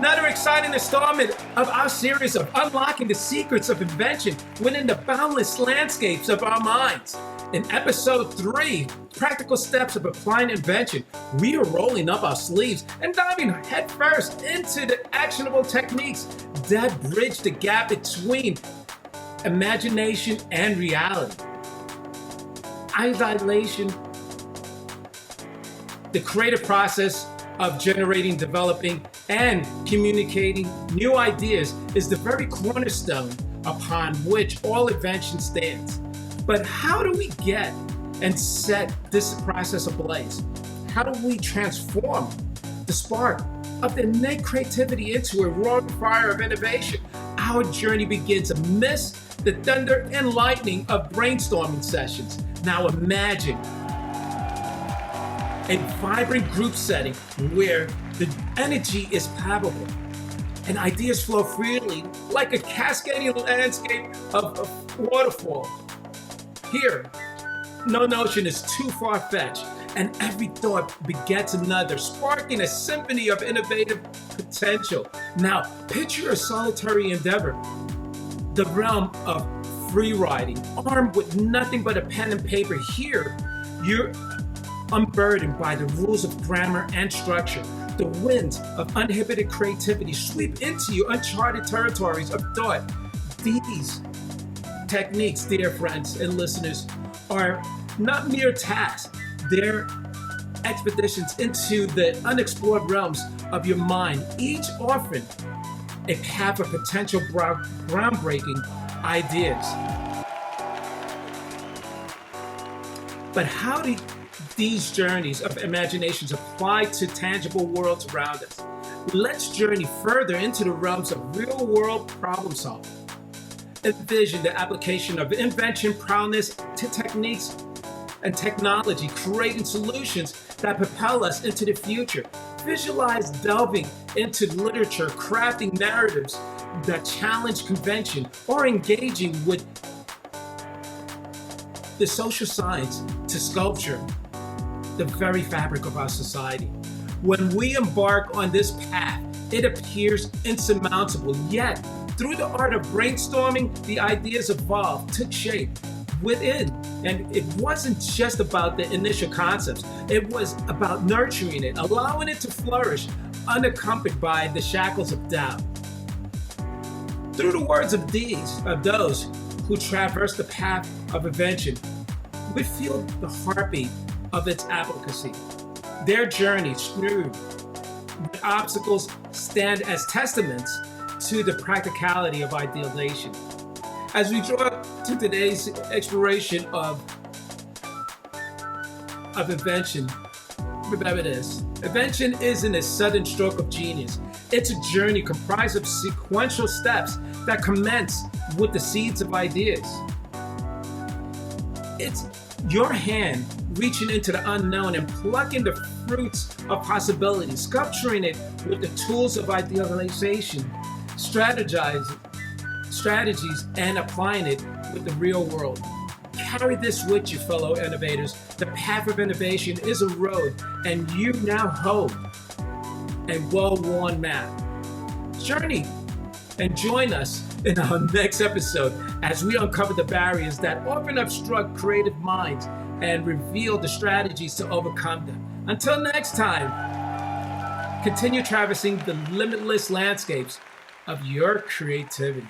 Another exciting installment of our series of unlocking the secrets of invention within the boundless landscapes of our minds. In episode 3, practical steps of applying invention, we are rolling up our sleeves and diving headfirst into the actionable techniques that bridge the gap between imagination and reality. Ideation, the creative process of generating, developing, and communicating new ideas is the very cornerstone upon which all invention stands. But how do we get and set this process ablaze? How do we transform the spark of the innate creativity into a roaring fire of innovation? Our journey begins amidst the thunder and lightning of brainstorming sessions. Now imagine a vibrant group setting where the energy is palpable and ideas flow freely like a cascading landscape of a waterfall. Here, no notion is too far-fetched, and every thought begets another, sparking a symphony of innovative potential. Now, picture a solitary endeavor, the realm of free writing, armed with nothing but a pen and paper. Here, you're unburdened by the rules of grammar and structure. The winds of uninhibited creativity sweep into you uncharted territories of thought. These techniques, dear friends and listeners, are not mere tasks. They're expeditions into the unexplored realms of your mind, each offering a path of potential groundbreaking ideas. But how do these journeys of imaginations apply to tangible worlds around us? Let's journey further into the realms of real-world problem solving. Envision the application of invention prowess to techniques and technology, creating solutions that propel us into the future. Visualize delving into literature, crafting narratives that challenge convention, or engaging with the social science to sculpture the very fabric of our society. When we embark on this path, it appears insurmountable, yet through the art of brainstorming, the ideas evolved, took shape within. And it wasn't just about the initial concepts. It was about nurturing it, allowing it to flourish, unaccompanied by the shackles of doubt. Through the words of those who traverse the path of invention, we feel the heartbeat of its advocacy. Their journeys through the obstacles stand as testaments to the practicality of idealization. As we draw to today's exploration of invention, remember this: invention isn't a sudden stroke of genius. It's a journey comprised of sequential steps that commence with the seeds of ideas. It's your hand reaching into the unknown and plucking the fruits of possibility, sculpturing it with the tools of idealization, strategies, and applying it with the real world. Carry this with you, fellow innovators. The path of innovation is a road, and you now hold a well-worn map. Journey and join us in our next episode as we uncover the barriers that often obstruct creative minds and reveal the strategies to overcome them. Until next time, continue traversing the limitless landscapes of your creativity.